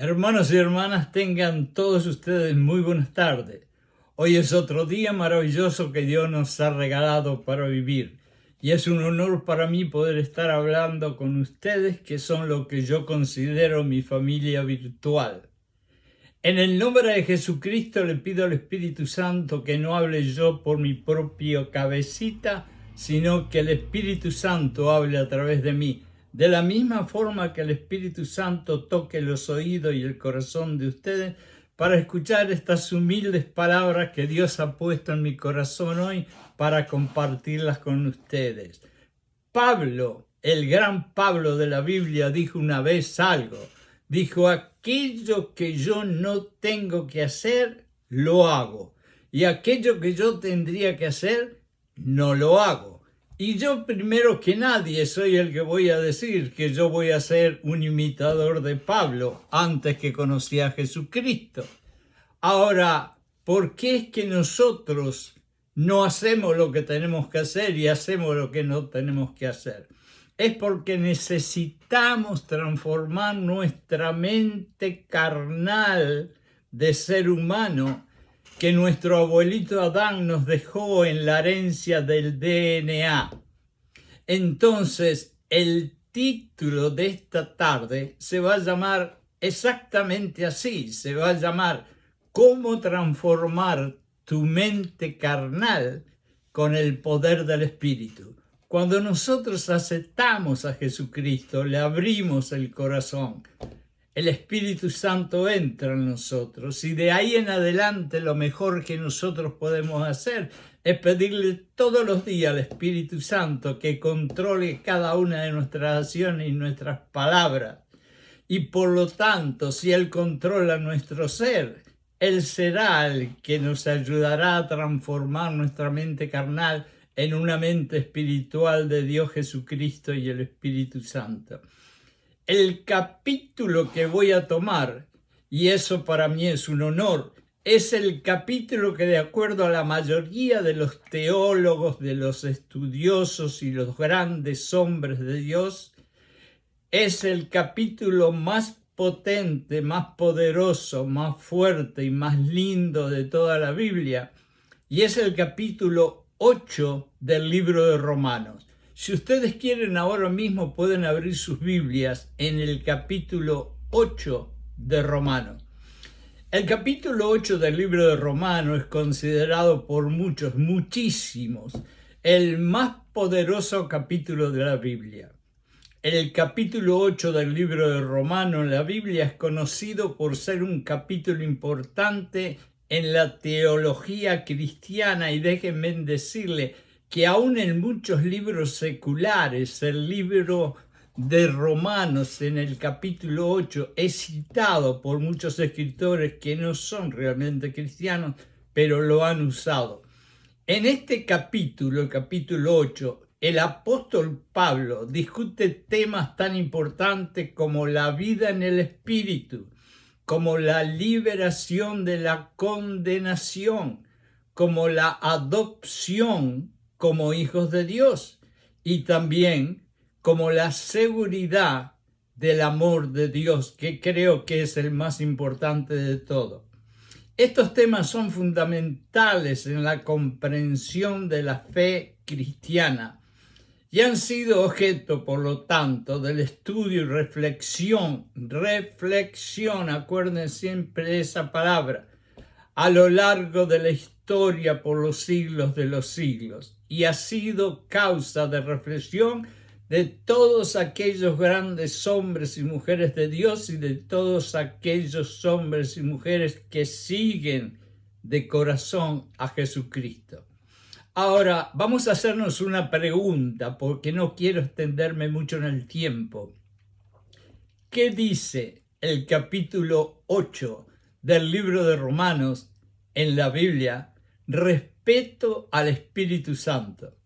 Hermanos y hermanas, tengan todos ustedes muy buenas tardes. Hoy es otro día maravilloso que Dios nos ha regalado para vivir. Y es un honor para mí poder estar hablando con ustedes, que son lo que yo considero mi familia virtual. En el nombre de Jesucristo le pido al Espíritu Santo que no hable yo por mi propia cabecita, sino que el Espíritu Santo hable a través de mí. De la misma forma que el Espíritu Santo toque los oídos y el corazón de ustedes para escuchar estas humildes palabras que Dios ha puesto en mi corazón hoy para compartirlas con ustedes. Pablo, el gran Pablo de la Biblia, dijo una vez algo. Dijo: aquello que yo no tengo que hacer, lo hago. Y aquello que yo tendría que hacer, no lo hago. Y yo, primero que nadie, soy el que voy a decir que yo voy a ser un imitador de Pablo antes que conocí a Jesucristo. Ahora, ¿por qué es que nosotros no hacemos lo que tenemos que hacer y hacemos lo que no tenemos que hacer? Es porque necesitamos transformar nuestra mente carnal de ser humano que nuestro abuelito Adán nos dejó en la herencia del DNA. Entonces, el título de esta tarde se va a llamar exactamente así, se va a llamar ¿Cómo transformar tu mente carnal con el poder del Espíritu? Cuando nosotros aceptamos a Jesucristo, le abrimos el corazón, el Espíritu Santo entra en nosotros y de ahí en adelante lo mejor que nosotros podemos hacer es pedirle todos los días al Espíritu Santo que controle cada una de nuestras acciones y nuestras palabras. Y por lo tanto, si Él controla nuestro ser, Él será el que nos ayudará a transformar nuestra mente carnal en una mente espiritual de Dios Jesucristo y el Espíritu Santo. El capítulo que voy a tomar, y eso para mí es un honor, es el capítulo que, de acuerdo a la mayoría de los teólogos, de los estudiosos y los grandes hombres de Dios, es el capítulo más potente, más poderoso, más fuerte y más lindo de toda la Biblia, y es el capítulo 8 del libro de Romanos. Si ustedes quieren, ahora mismo pueden abrir sus Biblias en el capítulo 8 de Romanos. El capítulo 8 del libro de Romanos es considerado por muchos, muchísimos, el más poderoso capítulo de la Biblia. El capítulo 8 del libro de Romanos en la Biblia es conocido por ser un capítulo importante en la teología cristiana, y déjenme decirle que aún en muchos libros seculares, el libro de Romanos en el capítulo 8 es citado por muchos escritores que no son realmente cristianos, pero lo han usado. En este capítulo, el capítulo 8, el apóstol Pablo discute temas tan importantes como la vida en el Espíritu, como la liberación de la condenación, como la adopción como hijos de Dios y también como la seguridad del amor de Dios, que creo que es el más importante de todo. Estos temas son fundamentales en la comprensión de la fe cristiana y han sido objeto, por lo tanto, del estudio y reflexión, acuérdense siempre de esa palabra, a lo largo de la historia por los siglos de los siglos, y ha sido causa de reflexión de todos aquellos grandes hombres y mujeres de Dios y de todos aquellos hombres y mujeres que siguen de corazón a Jesucristo. Ahora, vamos a hacernos una pregunta, porque no quiero extenderme mucho en el tiempo. ¿Qué dice el capítulo 8 del libro de Romanos en la Biblia respecto al Espíritu Santo?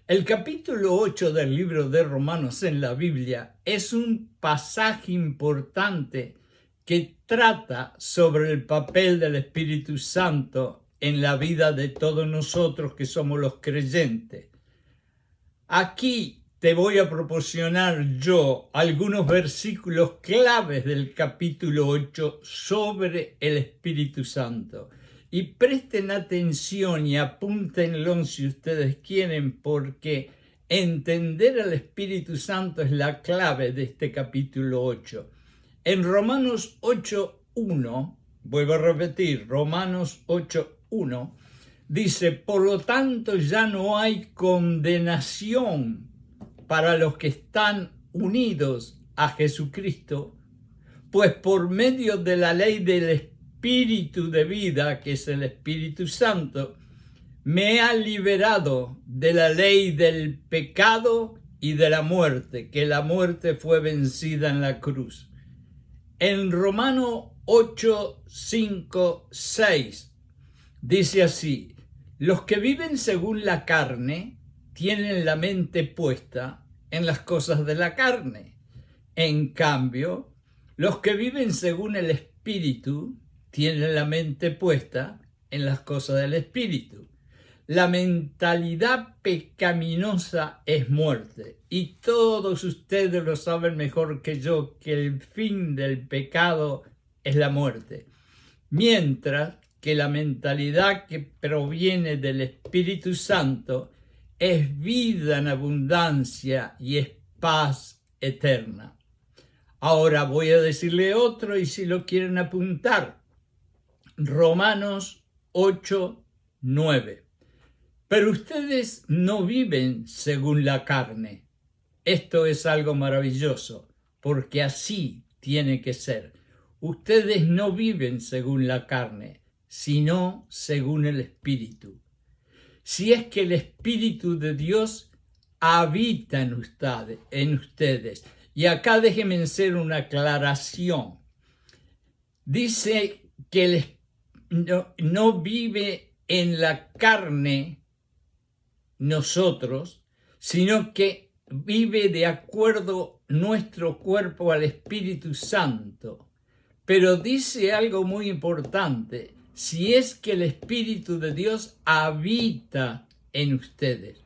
El capítulo 8 del libro de Romanos en la Biblia es un pasaje importante que trata sobre el papel del Espíritu Santo en la vida de todos nosotros que somos los creyentes. Aquí te voy a proporcionar yo algunos versículos claves del capítulo 8 sobre el Espíritu Santo. Y presten atención y apúntenlo si ustedes quieren, porque entender al Espíritu Santo es la clave de este capítulo 8. En Romanos 8:1, vuelvo a repetir, Romanos 8:1, dice: por lo tanto ya no hay condenación para los que están unidos a Jesucristo, pues por medio de la ley del Espíritu de vida, que es el Espíritu Santo, me ha liberado de la ley del pecado y de la muerte, que la muerte fue vencida en la cruz. En Romanos 8, 5, 6 dice así: los que viven según la carne tienen la mente puesta en las cosas de la carne. En cambio, los que viven según el Espíritu tienen la mente puesta en las cosas del Espíritu. La mentalidad pecaminosa es muerte, y todos ustedes lo saben mejor que yo, que el fin del pecado es la muerte. Mientras que la mentalidad que proviene del Espíritu Santo es vida en abundancia y es paz eterna. Ahora voy a decirle otro, y si lo quieren apuntar, Romanos 8, 9. Pero ustedes no viven según la carne. Esto es algo maravilloso, porque así tiene que ser. Ustedes no viven según la carne, sino según el Espíritu. Si es que el Espíritu de Dios habita en ustedes. Y acá déjenme hacer una aclaración. Dice que no vive en la carne nosotros, sino que vive de acuerdo nuestro cuerpo al Espíritu Santo. Pero dice algo muy importante: si es que el Espíritu de Dios habita en ustedes.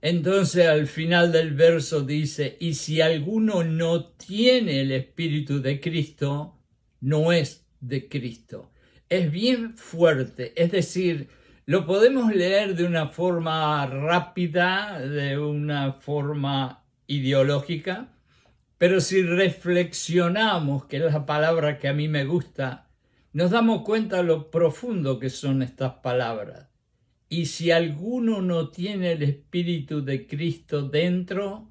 Entonces al final del verso dice: y si alguno no tiene el Espíritu de Cristo, no es de Cristo. Es bien fuerte, es decir, lo podemos leer de una forma rápida, de una forma ideológica, pero si reflexionamos, que es la palabra que a mí me gusta, nos damos cuenta de lo profundo que son estas palabras. Y si alguno no tiene el Espíritu de Cristo dentro,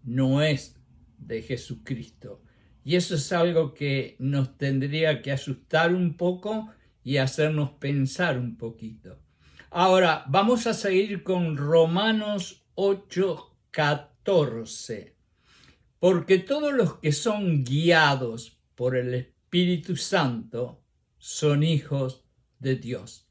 no es de Jesucristo. Y eso es algo que nos tendría que asustar un poco y hacernos pensar un poquito. Ahora, vamos a seguir con Romanos 8:14. Porque todos los que son guiados por el Espíritu Santo son hijos de Dios.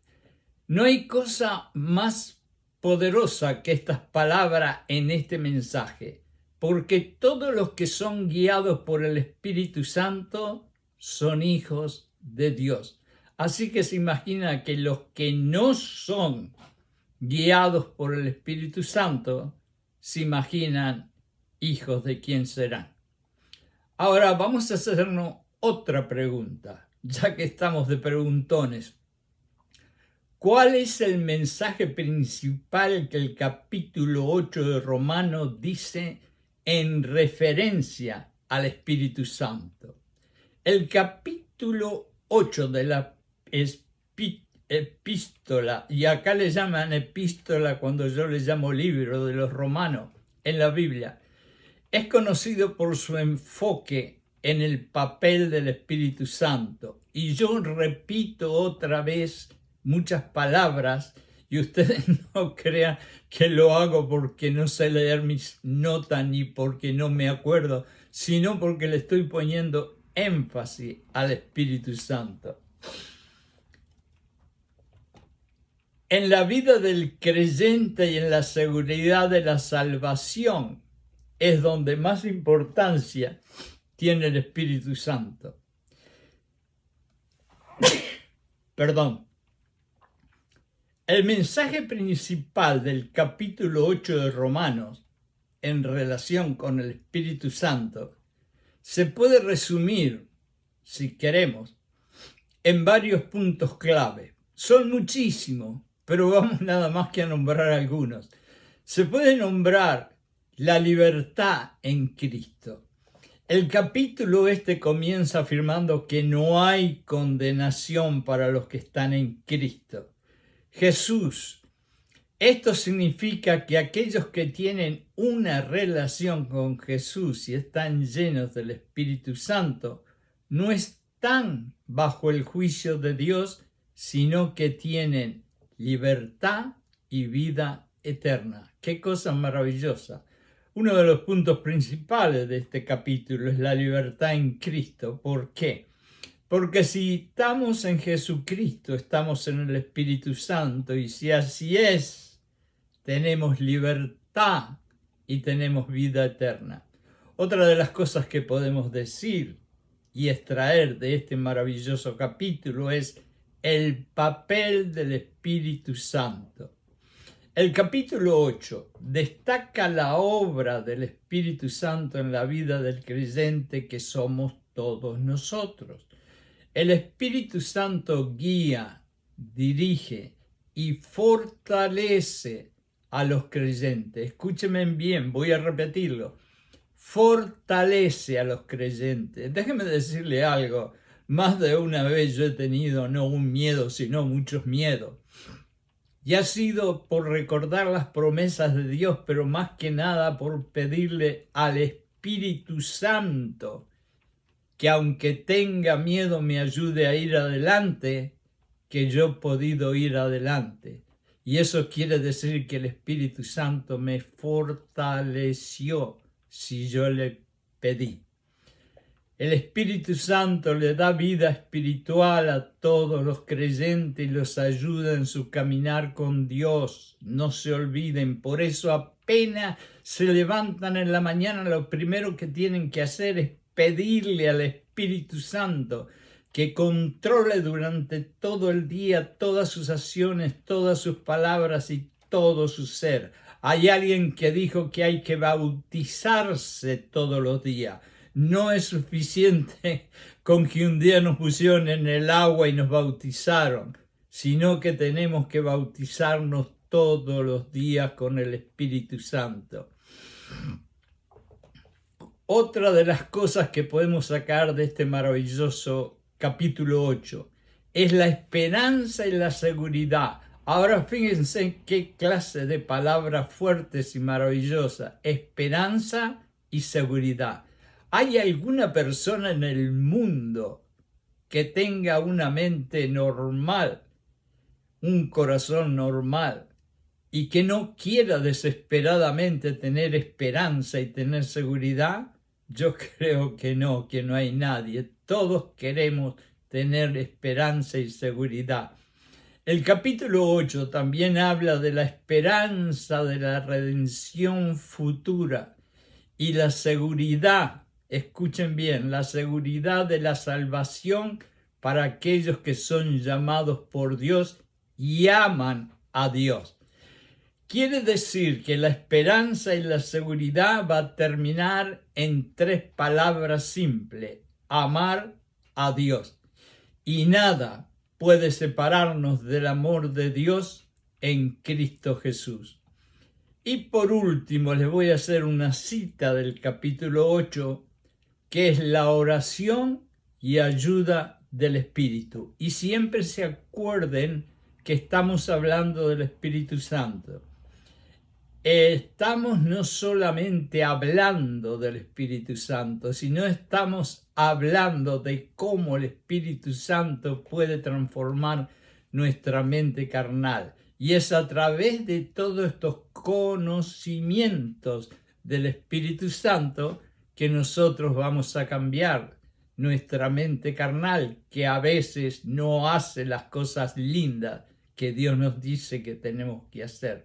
No hay cosa más poderosa que estas palabras en este mensaje, porque todos los que son guiados por el Espíritu Santo son hijos de Dios. Así que se imagina que los que no son guiados por el Espíritu Santo, se imaginan hijos de quién serán. Ahora vamos a hacernos otra pregunta, ya que estamos de preguntones. ¿Cuál es el mensaje principal que el capítulo 8 de Romanos dice en referencia al Espíritu Santo? El capítulo 8 de la epístola, y acá le llaman epístola cuando yo le llamo libro de los romanos en la Biblia, es conocido por su enfoque en el papel del Espíritu Santo. Y yo repito otra vez muchas palabras, y ustedes no crean que lo hago porque no sé leer mis notas ni porque no me acuerdo, sino porque le estoy poniendo énfasis al Espíritu Santo. En la vida del creyente y en la seguridad de la salvación es donde más importancia tiene el Espíritu Santo. Perdón. El mensaje principal del capítulo 8 de Romanos en relación con el Espíritu Santo se puede resumir, si queremos, en varios puntos clave. Son muchísimos, pero vamos nada más que a nombrar algunos. Se puede nombrar la libertad en Cristo. El capítulo comienza afirmando que no hay condenación para los que están en Cristo. Jesús. Esto significa que aquellos que tienen una relación con Jesús y están llenos del Espíritu Santo no están bajo el juicio de Dios, sino que tienen libertad y vida eterna. ¡Qué cosa maravillosa! Uno de los puntos principales de este capítulo es la libertad en Cristo. ¿Por qué? Porque si estamos en Jesucristo, estamos en el Espíritu Santo, y si así es, tenemos libertad y tenemos vida eterna. Otra de las cosas que podemos decir y extraer de este maravilloso capítulo es el papel del Espíritu Santo. El capítulo 8 destaca la obra del Espíritu Santo en la vida del creyente que somos todos nosotros. El Espíritu Santo guía, dirige y fortalece a los creyentes. Escúchenme bien, voy a repetirlo. Fortalece a los creyentes. Déjenme decirle algo. Más de una vez yo he tenido no un miedo, sino muchos miedos. Y ha sido por recordar las promesas de Dios, pero más que nada por pedirle al Espíritu Santo que aunque tenga miedo me ayude a ir adelante, que yo he podido ir adelante. Y eso quiere decir que el Espíritu Santo me fortaleció si yo le pedí. El Espíritu Santo le da vida espiritual a todos los creyentes y los ayuda en su caminar con Dios. No se olviden, por eso apenas se levantan en la mañana, lo primero que tienen que hacer es pedirle al Espíritu Santo que controle durante todo el día todas sus acciones, todas sus palabras y todo su ser. Hay alguien que dijo que hay que bautizarse todos los días. No es suficiente con que un día nos pusieron en el agua y nos bautizaron, sino que tenemos que bautizarnos todos los días con el Espíritu Santo. Otra de las cosas que podemos sacar de este maravilloso capítulo 8 es la esperanza y la seguridad. Ahora fíjense qué clase de palabras fuertes y maravillosas. Esperanza y seguridad. ¿Hay alguna persona en el mundo que tenga una mente normal, un corazón normal, y que no quiera desesperadamente tener esperanza y tener seguridad? Yo creo que no hay nadie. Todos queremos tener esperanza y seguridad. El capítulo 8 también habla de la esperanza de la redención futura y la seguridad. Escuchen bien, la seguridad de la salvación para aquellos que son llamados por Dios y aman a Dios. Quiere decir que la esperanza y la seguridad va a terminar en 3 palabras simples: amar a Dios. Y nada puede separarnos del amor de Dios en Cristo Jesús. Y por último les voy a hacer una cita del capítulo 8, que es la oración y ayuda del Espíritu. Y siempre se acuerden que estamos hablando del Espíritu Santo. Estamos no solamente hablando del Espíritu Santo, sino estamos hablando de cómo el Espíritu Santo puede transformar nuestra mente carnal. Y es a través de todos estos conocimientos del Espíritu Santo que nosotros vamos a cambiar nuestra mente carnal, que a veces no hace las cosas lindas que Dios nos dice que tenemos que hacer.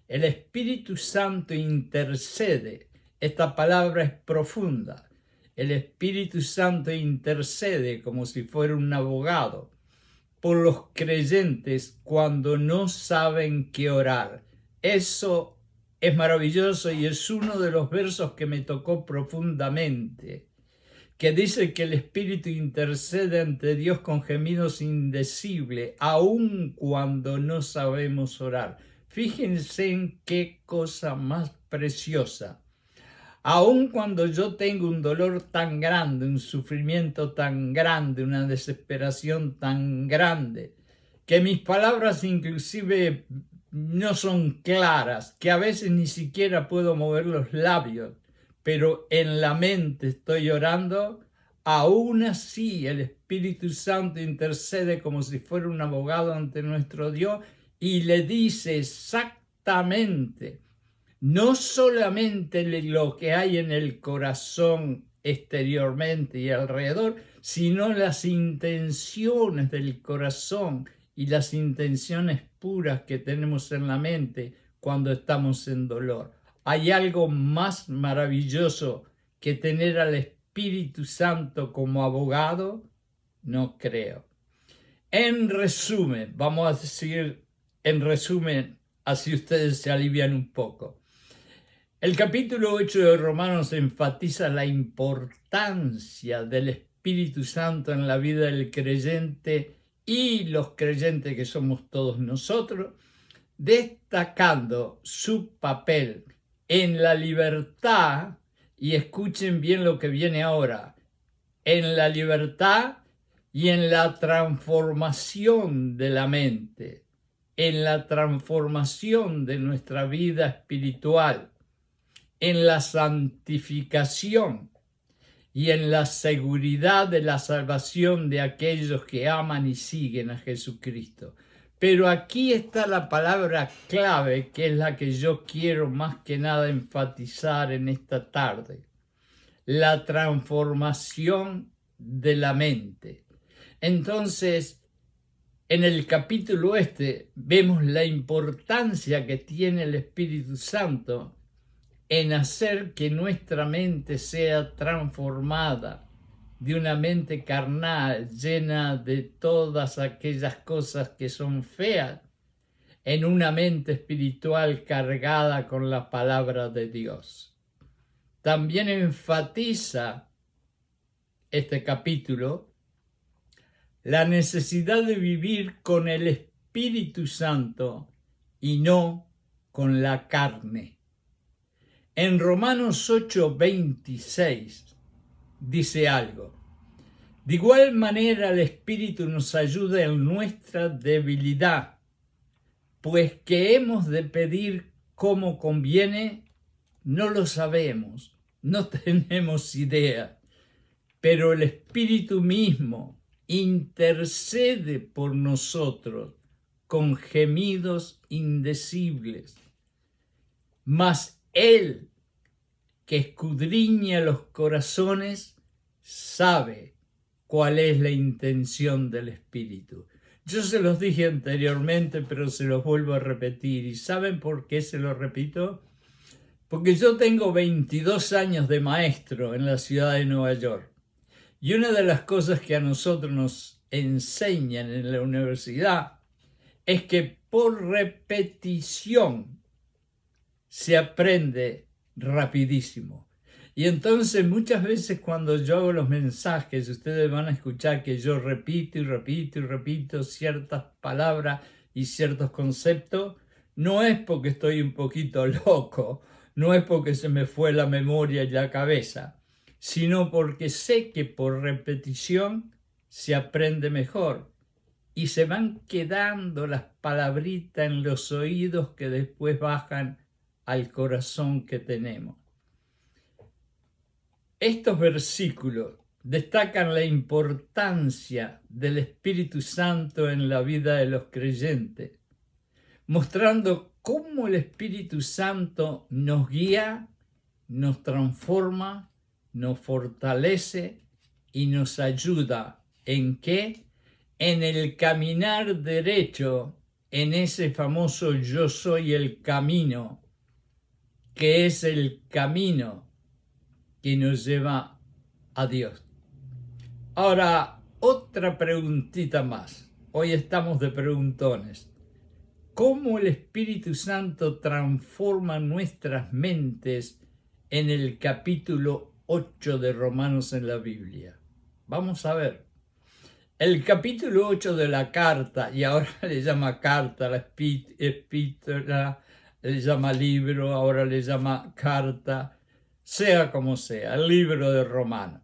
El Espíritu Santo intercede. Esta palabra es profunda. El Espíritu Santo intercede como si fuera un abogado por los creyentes cuando no saben qué orar. Eso es maravilloso y es uno de los versos que me tocó profundamente, que dice que el Espíritu intercede ante Dios con gemidos indecibles, aun cuando no sabemos orar. Fíjense en qué cosa más preciosa. Aun cuando yo tengo un dolor tan grande, un sufrimiento tan grande, una desesperación tan grande, que mis palabras inclusive no son claras, que a veces ni siquiera puedo mover los labios, pero en la mente estoy orando, aún así el Espíritu Santo intercede como si fuera un abogado ante nuestro Dios y le dice exactamente, no solamente lo que hay en el corazón exteriormente y alrededor, sino las intenciones del corazón y las intenciones puras que tenemos en la mente cuando estamos en dolor. ¿Hay algo más maravilloso que tener al Espíritu Santo como abogado? No creo. En resumen, vamos a decir en resumen, así ustedes se alivian un poco. El capítulo 8 de Romanos enfatiza la importancia del Espíritu Santo en la vida del creyente y los creyentes que somos todos nosotros, destacando su papel en la libertad, y escuchen bien lo que viene ahora, en la libertad y en la transformación de la mente, en la transformación de nuestra vida espiritual, en la santificación y en la seguridad de la salvación de aquellos que aman y siguen a Jesucristo. Pero aquí está la palabra clave, que es la que yo quiero más que nada enfatizar en esta tarde: la transformación de la mente. Entonces, en el capítulo vemos la importancia que tiene el Espíritu Santo en hacer que nuestra mente sea transformada de una mente carnal llena de todas aquellas cosas que son feas, en una mente espiritual cargada con la palabra de Dios. También enfatiza este capítulo la necesidad de vivir con el Espíritu Santo y no con la carne. En Romanos 8:26 dice algo: de igual manera el Espíritu nos ayuda en nuestra debilidad, pues que hemos de pedir como conviene, no lo sabemos, no tenemos idea, pero el Espíritu mismo intercede por nosotros con gemidos indecibles. Mas Él, que escudriña los corazones, sabe cuál es la intención del Espíritu. Yo se los dije anteriormente, pero se los vuelvo a repetir. ¿Y saben por qué se los repito? Porque yo tengo 22 años de maestro en la ciudad de Nueva York. Y una de las cosas que a nosotros nos enseñan en la universidad es que por repetición se aprende rapidísimo. Y entonces muchas veces cuando yo hago los mensajes, ustedes van a escuchar que yo repito y repito y repito ciertas palabras y ciertos conceptos. No es porque estoy un poquito loco, no es porque se me fue la memoria y la cabeza, sino porque sé que por repetición se aprende mejor y se van quedando las palabritas en los oídos que después bajan al corazón que tenemos. Estos versículos destacan la importancia del Espíritu Santo en la vida de los creyentes, mostrando cómo el Espíritu Santo nos guía, nos transforma, nos fortalece y nos ayuda. ¿En qué? En el caminar derecho, en ese famoso yo soy el camino, que es el camino que nos lleva a Dios. Ahora, otra preguntita más. Hoy estamos de preguntones. cómo el Espíritu Santo transforma nuestras mentes en el capítulo 8 de Romanos en la Biblia. Vamos a ver. El capítulo 8 de la carta, y ahora le llama carta, la epístola, le llama libro, ahora le llama carta, sea como sea, el libro de Romanos.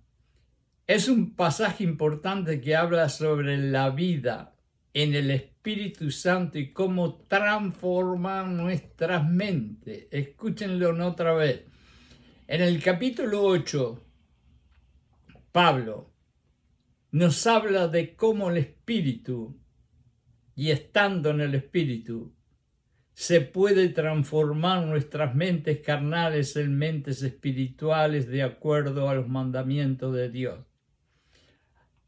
Es un pasaje importante que habla sobre la vida en el Espíritu Santo y cómo transforma nuestras mentes. Escúchenlo otra vez. En el capítulo 8, Pablo nos habla de cómo el Espíritu, y estando en el Espíritu, se puede transformar nuestras mentes carnales en mentes espirituales de acuerdo a los mandamientos de Dios.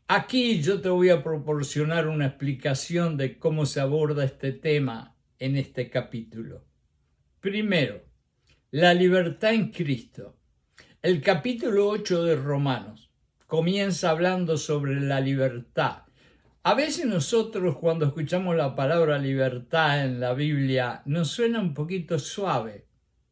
Aquí yo te voy a proporcionar una explicación de cómo se aborda este tema en este capítulo. Primero, la libertad en Cristo. El capítulo 8 de Romanos comienza hablando sobre la libertad. A veces nosotros cuando escuchamos la palabra libertad en la Biblia nos suena un poquito suave,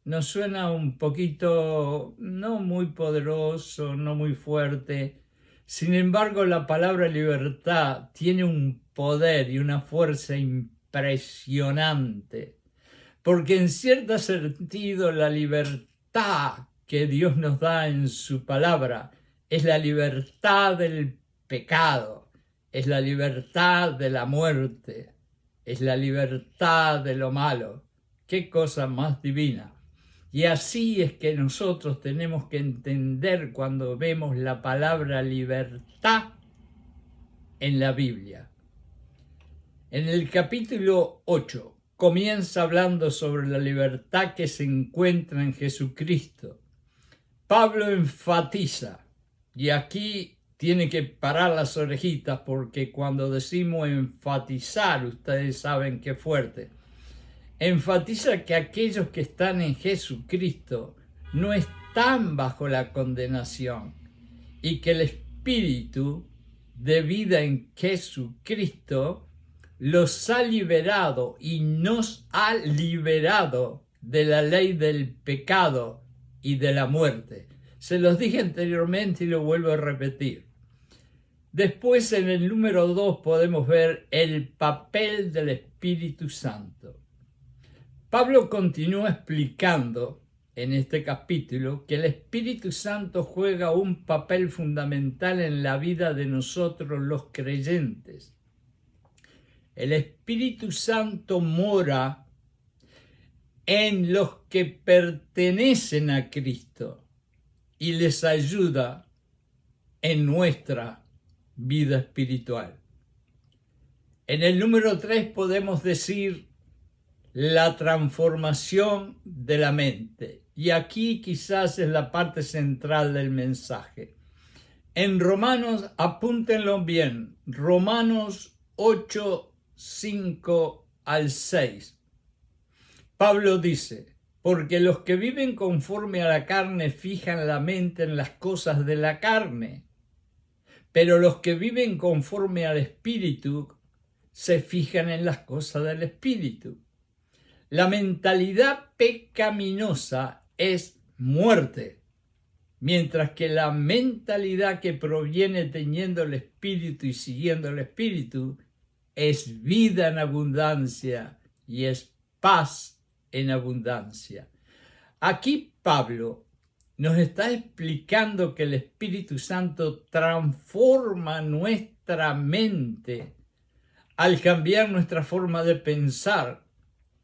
nos suena un poquito no muy poderoso, no muy fuerte. Sin embargo, la palabra libertad tiene un poder y una fuerza impresionante, porque en cierto sentido la libertad que Dios nos da en su palabra es la libertad del pecado, es la libertad de la muerte, es la libertad de lo malo. ¡Qué cosa más divina! Y así es que nosotros tenemos que entender cuando vemos la palabra libertad en la Biblia. En el capítulo 8 comienza hablando sobre la libertad que se encuentra en Jesucristo. Pablo enfatiza, y aquí tiene que parar las orejitas porque cuando decimos enfatizar, ustedes saben qué fuerte. Enfatiza que aquellos que están en Jesucristo no están bajo la condenación y que el Espíritu de vida en Jesucristo los ha liberado y nos ha liberado de la ley del pecado y de la muerte. Se los dije anteriormente y lo vuelvo a repetir. Después en el número 2 podemos ver el papel del Espíritu Santo. Pablo continúa explicando en este capítulo que el Espíritu Santo juega un papel fundamental en la vida de nosotros los creyentes. El Espíritu Santo mora en los que pertenecen a Cristo y les ayuda en nuestra vida espiritual. En el número 3 podemos decir la transformación de la mente. Y aquí quizás es la parte central del mensaje. En Romanos, apúntenlo bien, Romanos 8, 5 al 6. Pablo dice, porque los que viven conforme a la carne fijan la mente en las cosas de la carne, pero los que viven conforme al Espíritu se fijan en las cosas del Espíritu. La mentalidad pecaminosa es muerte, mientras que la mentalidad que proviene teniendo el Espíritu y siguiendo el Espíritu es vida en abundancia y es paz en abundancia. Aquí Pablo nos está explicando que el Espíritu Santo transforma nuestra mente al cambiar nuestra forma de pensar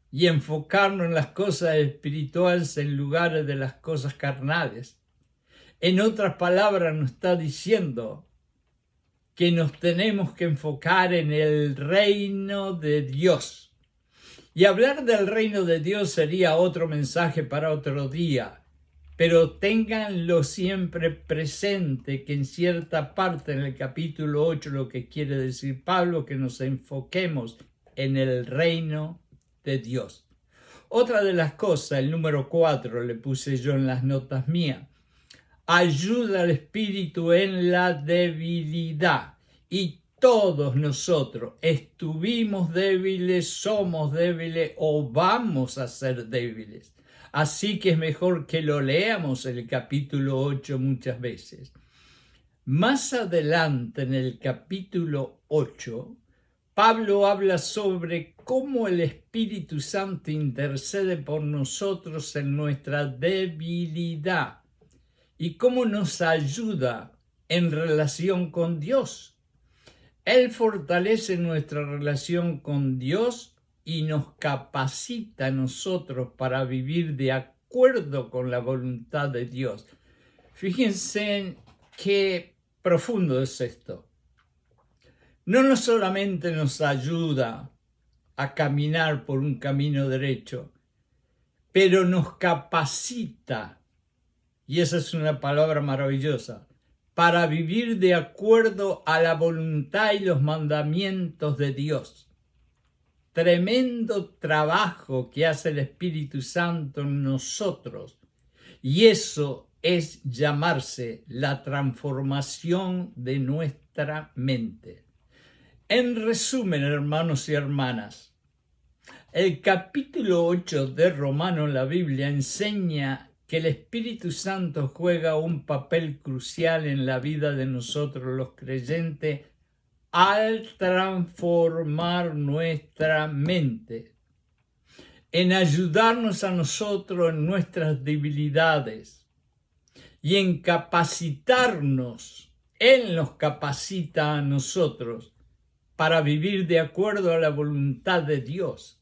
y enfocarnos en las cosas espirituales en lugar de las cosas carnales. En otras palabras, nos está diciendo que nos tenemos que enfocar en el reino de Dios. Y hablar del reino de Dios sería otro mensaje para otro día, pero ténganlo siempre presente que en cierta parte en el capítulo 8 lo que quiere decir Pablo, que nos enfoquemos en el reino de Dios. Otra de las cosas, el número 4, le puse yo en las notas mías, ayuda al espíritu en la debilidad. Y todos nosotros estuvimos débiles, somos débiles o vamos a ser débiles. Así que es mejor que lo leamos el capítulo 8 muchas veces. Más adelante en el capítulo 8, Pablo habla sobre cómo el Espíritu Santo intercede por nosotros en nuestra debilidad y cómo nos ayuda en relación con Dios. Él fortalece nuestra relación con Dios y nos capacita a nosotros para vivir de acuerdo con la voluntad de Dios. Fíjense qué profundo es esto. No solamente nos ayuda a caminar por un camino derecho, pero nos capacita, y esa es una palabra maravillosa, para vivir de acuerdo a la voluntad y los mandamientos de Dios. Tremendo trabajo que hace el Espíritu Santo en nosotros. Y eso es llamarse la transformación de nuestra mente. En resumen, hermanos y hermanas, el capítulo 8 de Romanos en la Biblia enseña que el Espíritu Santo juega un papel crucial en la vida de nosotros los creyentes al transformar nuestra mente, en ayudarnos a nosotros en nuestras debilidades y en capacitarnos. Él nos capacita a nosotros para vivir de acuerdo a la voluntad de Dios.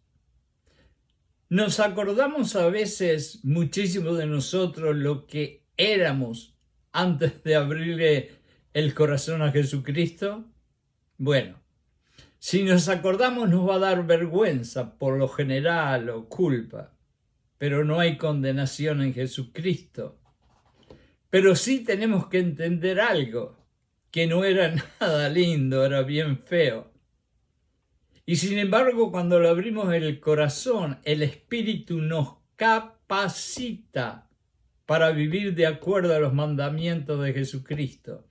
Nos acordamos a veces muchísimo de nosotros lo que éramos antes de abrirle el corazón a Jesucristo. Bueno, si nos acordamos nos va a dar vergüenza por lo general o culpa, pero no hay condenación en Jesucristo. Pero sí tenemos que entender algo, que no era nada lindo, era bien feo. Y sin embargo, cuando le abrimos el corazón, el Espíritu nos capacita para vivir de acuerdo a los mandamientos de Jesucristo.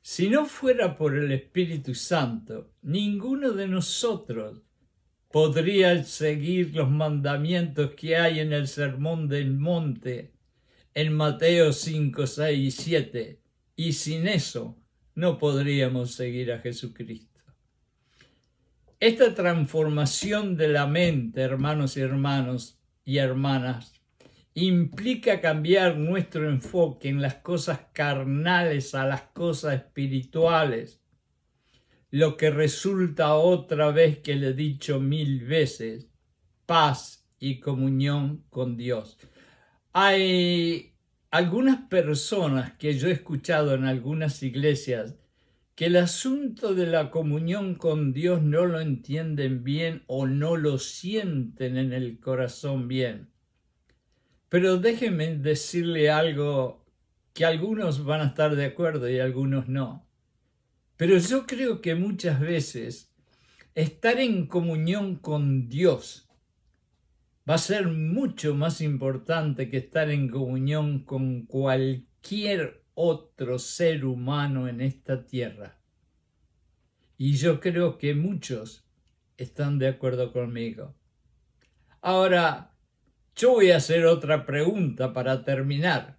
Si no fuera por el Espíritu Santo, ninguno de nosotros podría seguir los mandamientos que hay en el Sermón del Monte, en Mateo 5, 6 y 7. Y sin eso no podríamos seguir a Jesucristo. Esta transformación de la mente, hermanos y hermanas, implica cambiar nuestro enfoque en las cosas carnales a las cosas espirituales, lo que resulta otra vez que le he dicho 1000 veces, paz y comunión con Dios. Hay algunas personas que yo he escuchado en algunas iglesias que el asunto de la comunión con Dios no lo entienden bien o no lo sienten en el corazón bien. Pero déjenme decirle algo que algunos van a estar de acuerdo y algunos no. Pero yo creo que muchas veces estar en comunión con Dios va a ser mucho más importante que estar en comunión con cualquier otro ser humano en esta tierra. Y yo creo que muchos están de acuerdo conmigo. Ahora, yo voy a hacer otra pregunta para terminar.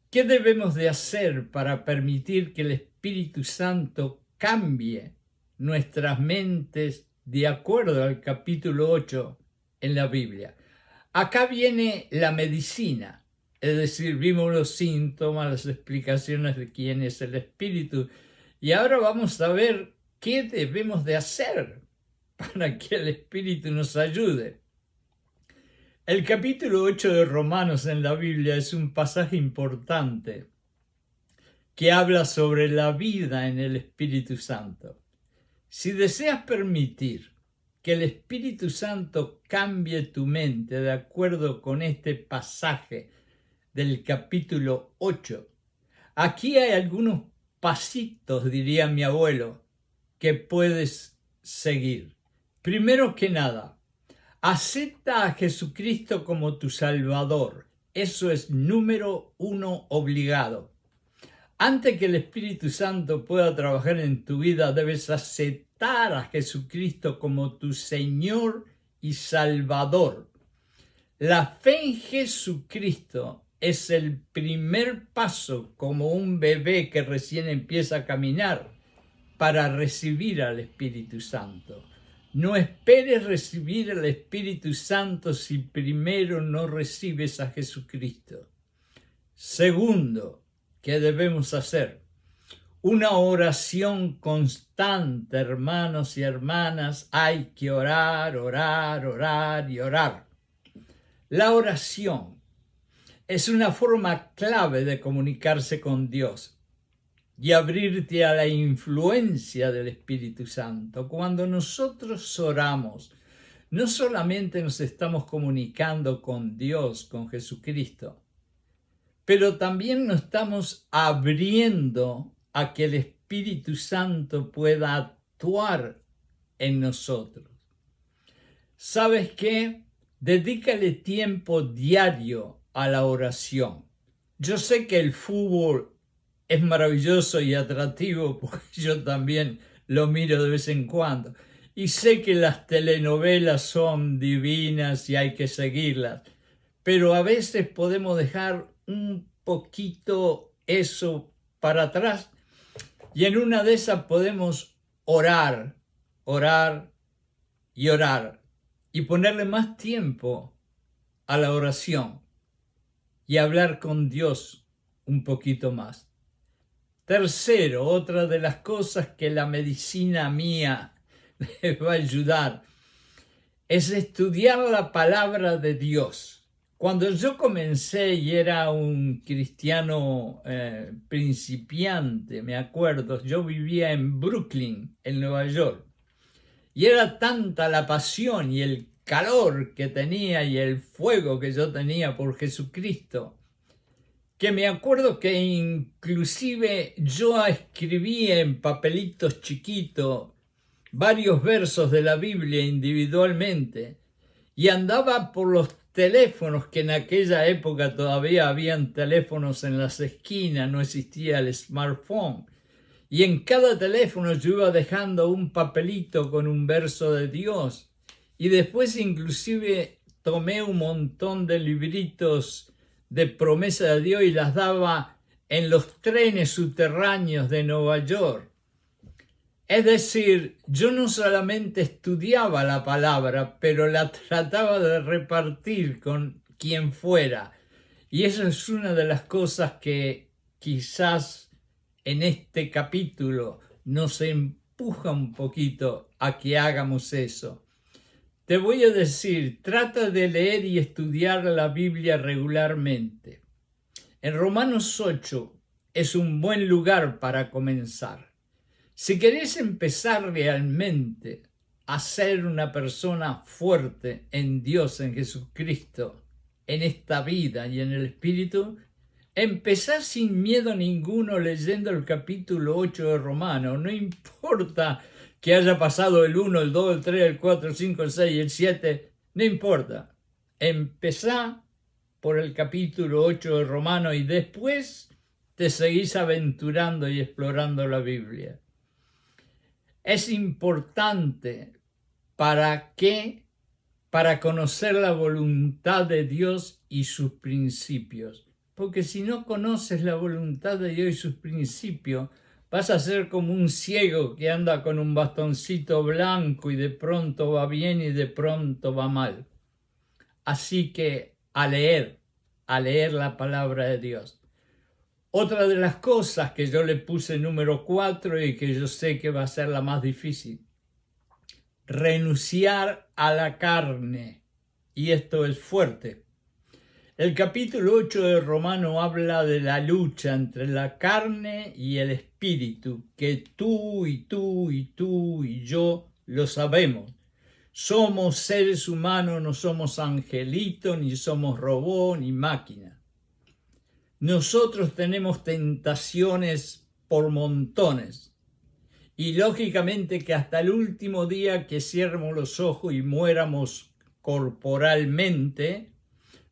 ¿Qué debemos de hacer para permitir que el Espíritu Santo cambie nuestras mentes de acuerdo al capítulo 8 en la Biblia? Acá viene la medicina. Es decir, vimos los síntomas, las explicaciones de quién es el Espíritu. Y ahora vamos a ver qué debemos de hacer para que el Espíritu nos ayude. El capítulo 8 de Romanos en la Biblia es un pasaje importante que habla sobre la vida en el Espíritu Santo. Si deseas permitir que el Espíritu Santo cambie tu mente de acuerdo con este pasaje del capítulo 8. Aquí hay algunos pasitos, diría mi abuelo, que puedes seguir. Primero que nada, acepta a Jesucristo como tu Salvador. Eso es número 1 obligado. Antes que el Espíritu Santo pueda trabajar en tu vida, debes aceptar a Jesucristo como tu Señor y Salvador. La fe en Jesucristo es el primer paso, como un bebé que recién empieza a caminar, para recibir al Espíritu Santo. No esperes recibir al Espíritu Santo si primero no recibes a Jesucristo. Segundo, ¿qué debemos hacer? Una oración constante, hermanos y hermanas. Hay que orar, orar, orar y orar. La oración es una forma clave de comunicarse con Dios y abrirte a la influencia del Espíritu Santo. Cuando nosotros oramos, no solamente nos estamos comunicando con Dios, con Jesucristo, pero también nos estamos abriendo a que el Espíritu Santo pueda actuar en nosotros. ¿Sabes qué? Dedícale tiempo diario a la oración. Yo sé que el fútbol es maravilloso y atractivo, porque yo también lo miro de vez en cuando. Y sé que las telenovelas son divinas y hay que seguirlas. Pero a veces podemos dejar un poquito eso para atrás. Y en una de esas podemos orar, orar y orar. Y ponerle más tiempo a la oración. Y hablar con Dios un poquito más. Tercero, otra de las cosas que la medicina mía les va a ayudar es estudiar la palabra de Dios. Cuando yo comencé y era un cristiano principiante, me acuerdo, yo vivía en Brooklyn, en Nueva York, y era tanta la pasión y el calor que tenía y el fuego que yo tenía por Jesucristo, que me acuerdo que inclusive yo escribía en papelitos chiquitos varios versos de la Biblia individualmente y andaba por los teléfonos, que en aquella época todavía habían teléfonos en las esquinas, no existía el smartphone, y en cada teléfono yo iba dejando un papelito con un verso de Dios, y después inclusive tomé un montón de libritos de promesa de Dios y las daba en los trenes subterráneos de Nueva York. Es decir, yo no solamente estudiaba la palabra, pero la trataba de repartir con quien fuera. Y eso es una de las cosas que quizás en este capítulo nos empuja un poquito a que hagamos eso. Te voy a decir, trata de leer y estudiar la Biblia regularmente. En Romanos 8 es un buen lugar para comenzar. Si querés empezar realmente a ser una persona fuerte en Dios, en Jesucristo, en esta vida y en el Espíritu, empezá sin miedo ninguno leyendo el capítulo 8 de Romanos. No importa que haya pasado el 1, el 2, el 3, el 4, el 5, el 6, el 7, no importa. Empezá por el capítulo 8 de Romanos y después te seguís aventurando y explorando la Biblia. Es importante para conocer la voluntad de Dios y sus principios. Porque si no conoces la voluntad de Dios y sus principios, vas a ser como un ciego que anda con un bastoncito blanco y de pronto va bien y de pronto va mal. Así que a leer la palabra de Dios. Otra de las cosas que yo le puse número 4 y que yo sé que va a ser la más difícil, renunciar a la carne. Y esto es fuerte. El capítulo 8 de Romano habla de la lucha entre la carne y el espíritu, que tú y tú y tú y yo lo sabemos. Somos seres humanos, no somos angelitos, ni somos robots, ni máquinas. Nosotros tenemos tentaciones por montones. Y lógicamente que hasta el último día que cierremos los ojos y muéramos corporalmente,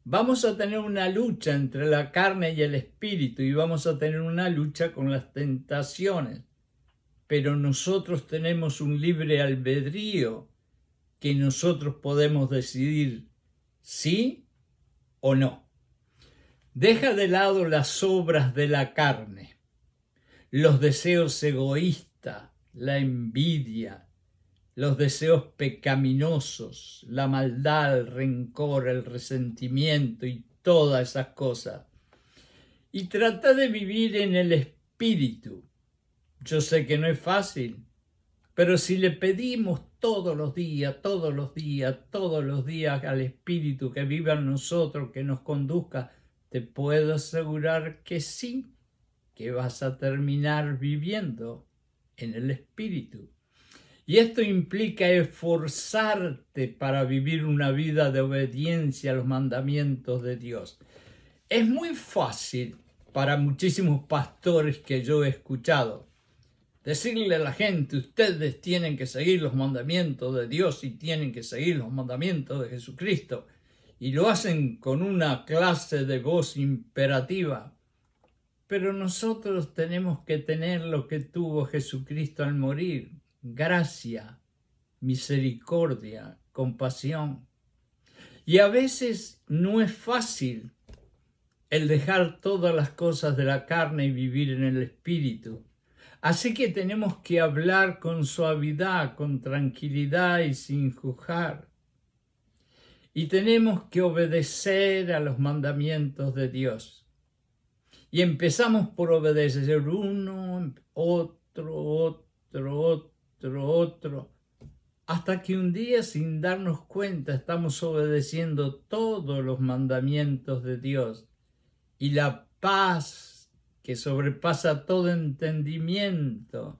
Vamos a tener una lucha entre la carne y el espíritu y vamos a tener una lucha con las tentaciones. Pero nosotros tenemos un libre albedrío que nosotros podemos decidir sí o no. Deja de lado las obras de la carne, los deseos egoístas, la envidia, los deseos pecaminosos, la maldad, el rencor, el resentimiento y todas esas cosas. Y trata de vivir en el espíritu. Yo sé que no es fácil, pero si le pedimos todos los días al Espíritu que viva en nosotros, que nos conduzca, te puedo asegurar que sí, que vas a terminar viviendo en el Espíritu. Y esto implica esforzarte para vivir una vida de obediencia a los mandamientos de Dios. Es muy fácil para muchísimos pastores que yo he escuchado decirle a la gente: ustedes tienen que seguir los mandamientos de Dios y tienen que seguir los mandamientos de Jesucristo. Y lo hacen con una clase de voz imperativa. Pero nosotros tenemos que tener lo que tuvo Jesucristo al morir: gracia, misericordia, compasión. Y a veces no es fácil el dejar todas las cosas de la carne y vivir en el Espíritu. Así que tenemos que hablar con suavidad, con tranquilidad y sin juzgar. Y tenemos que obedecer a los mandamientos de Dios. Y empezamos por obedecer uno, otro, hasta que un día, sin darnos cuenta, estamos obedeciendo todos los mandamientos de Dios. Y la paz que sobrepasa todo entendimiento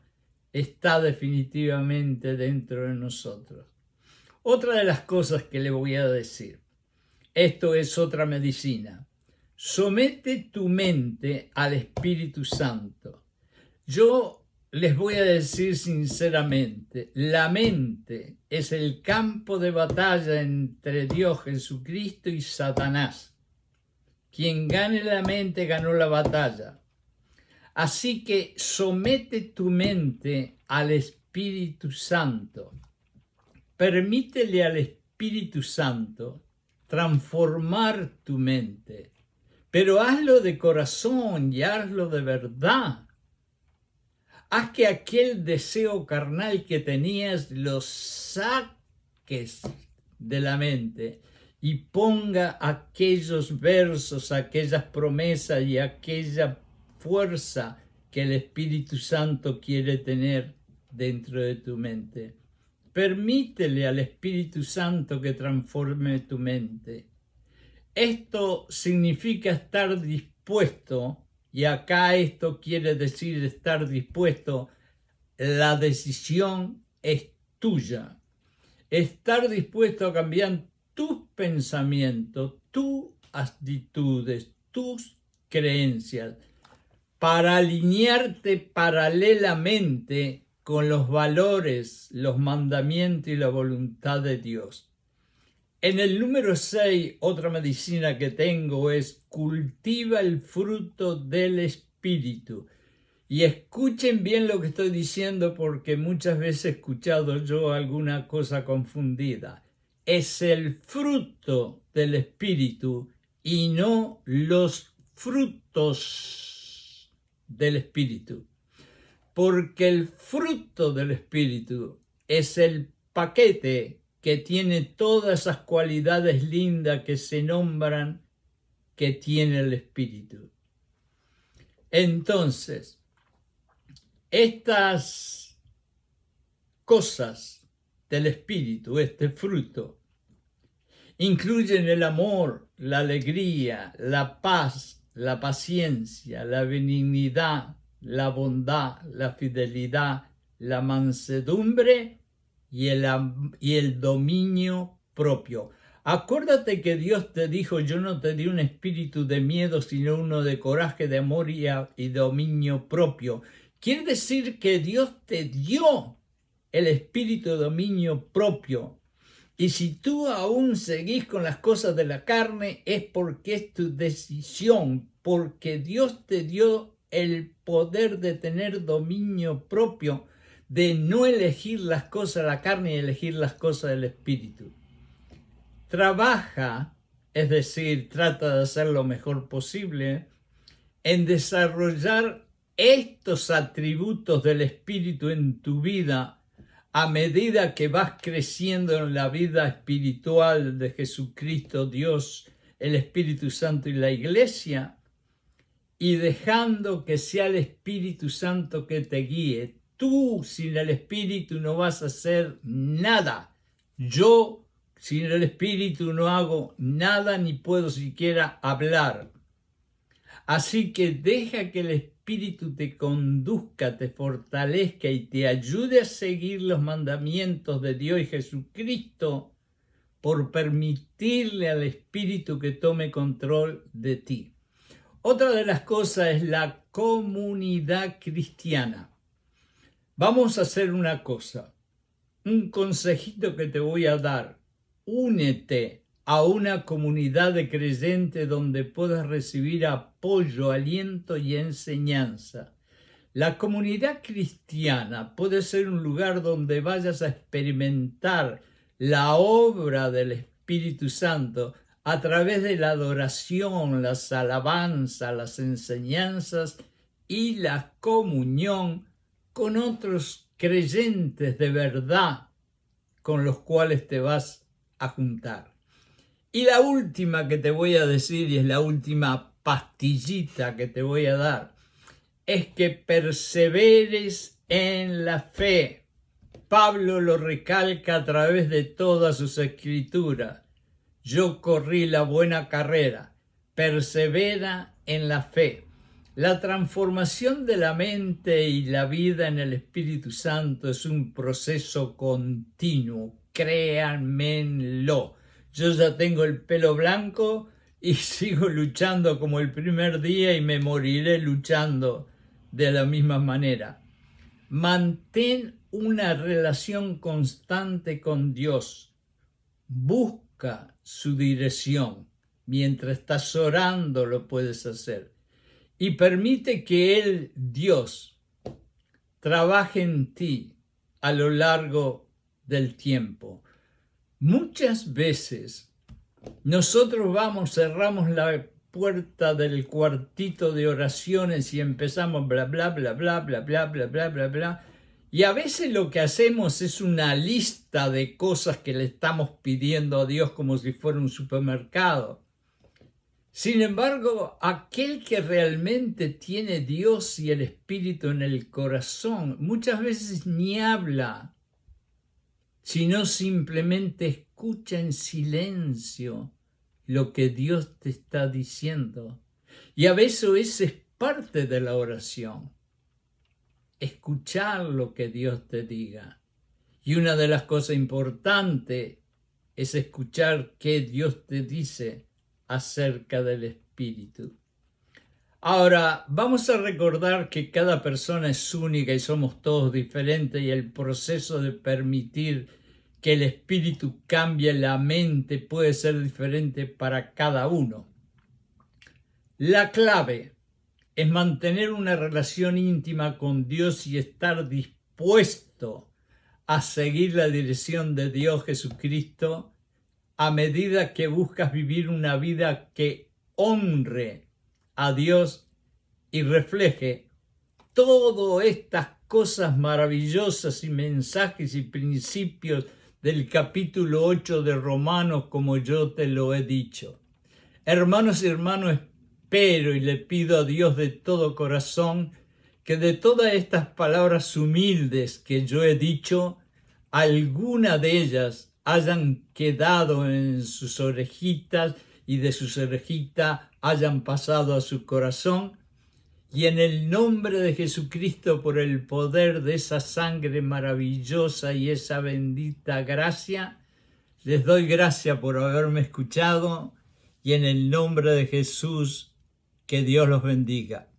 está definitivamente dentro de nosotros. Otra de las cosas que le voy a decir, esto es otra medicina: somete tu mente al Espíritu Santo. Yo les voy a decir sinceramente, la mente es el campo de batalla entre Dios, Jesucristo y Satanás. Quien gane la mente ganó la batalla. Así que somete tu mente al Espíritu Santo. Permítele al Espíritu Santo transformar tu mente, pero hazlo de corazón y hazlo de verdad. Haz que aquel deseo carnal que tenías lo saques de la mente y ponga aquellos versos, aquellas promesas y aquella fuerza que el Espíritu Santo quiere tener dentro de tu mente. Permítele al Espíritu Santo que transforme tu mente. Esto significa estar dispuesto, y acá esto quiere decir estar dispuesto. La decisión es tuya. Estar dispuesto a cambiar tus pensamientos, tus actitudes, tus creencias, para alinearte paralelamente con los valores, los mandamientos y la voluntad de Dios. En el número 6, otra medicina que tengo es: cultiva el fruto del Espíritu. Y escuchen bien lo que estoy diciendo, porque muchas veces he escuchado yo alguna cosa confundida. Es el fruto del Espíritu y no los frutos del Espíritu, porque el fruto del Espíritu es el paquete que tiene todas esas cualidades lindas que se nombran que tiene el Espíritu. Entonces, estas cosas del Espíritu, este fruto, incluyen el amor, la alegría, la paz, la paciencia, la benignidad, la bondad, la fidelidad, la mansedumbre y el dominio propio. Acuérdate que Dios te dijo: yo no te di un espíritu de miedo, sino uno de coraje, de amor y dominio propio. Quiere decir que Dios te dio el espíritu de dominio propio. Y si tú aún seguís con las cosas de la carne, es porque es tu decisión, porque Dios te dio el poder de tener dominio propio, de no elegir las cosas de la carne y elegir las cosas del Espíritu. Trabaja, es decir, trata de hacer lo mejor posible, en desarrollar estos atributos del Espíritu en tu vida a medida que vas creciendo en la vida espiritual de Jesucristo, Dios, el Espíritu Santo y la Iglesia, y dejando que sea el Espíritu Santo que te guíe. Tú sin el Espíritu no vas a hacer nada. Yo sin el Espíritu no hago nada ni puedo siquiera hablar. Así que deja que el Espíritu te conduzca, te fortalezca y te ayude a seguir los mandamientos de Dios y Jesucristo por permitirle al Espíritu que tome control de ti. Otra de las cosas es la comunidad cristiana. Vamos a hacer una cosa, un consejito que te voy a dar. Únete a una comunidad de creyentes donde puedas recibir apoyo, aliento y enseñanza. La comunidad cristiana puede ser un lugar donde vayas a experimentar la obra del Espíritu Santo a través de la adoración, las alabanzas, las enseñanzas y la comunión con otros creyentes de verdad con los cuales te vas a juntar. Y la última que te voy a decir, y es la última pastillita que te voy a dar, es que perseveres en la fe. Pablo lo recalca a través de todas sus escrituras. Yo corrí la buena carrera, persevera en la fe. La transformación de la mente y la vida en el Espíritu Santo es un proceso continuo, créanmelo. Yo ya tengo el pelo blanco y sigo luchando como el primer día y me moriré luchando de la misma manera. Mantén una relación constante con Dios. Busca su dirección. Mientras estás orando lo puedes hacer. Y permite que Él, Dios, trabaje en ti a lo largo del tiempo. Muchas veces nosotros cerramos la puerta del cuartito de oraciones y empezamos bla, bla, bla, bla, bla, bla, bla, bla, bla, bla. Y a veces lo que hacemos es una lista de cosas que le estamos pidiendo a Dios como si fuera un supermercado. Sin embargo, aquel que realmente tiene Dios y el Espíritu en el corazón, muchas veces ni habla, sino simplemente escucha en silencio lo que Dios te está diciendo. Y a veces esa es parte de la oración, escuchar lo que Dios te diga. Y una de las cosas importantes es escuchar qué Dios te dice acerca del Espíritu. Ahora, vamos a recordar que cada persona es única y somos todos diferentes, y el proceso de permitir que el Espíritu cambie la mente puede ser diferente para cada uno. La clave es mantener una relación íntima con Dios y estar dispuesto a seguir la dirección de Dios Jesucristo a medida que buscas vivir una vida que honre a Dios y refleje todas estas cosas maravillosas y mensajes y principios del capítulo 8 de Romanos, como yo te lo he dicho. Hermanos y hermanos, espero y le pido a Dios de todo corazón que de todas estas palabras humildes que yo he dicho, alguna de ellas hayan quedado en sus orejitas y de sus orejitas hayan pasado a su corazón. Y en el nombre de Jesucristo, por el poder de esa sangre maravillosa y esa bendita gracia, les doy gracias por haberme escuchado, y en el nombre de Jesús, que Dios los bendiga.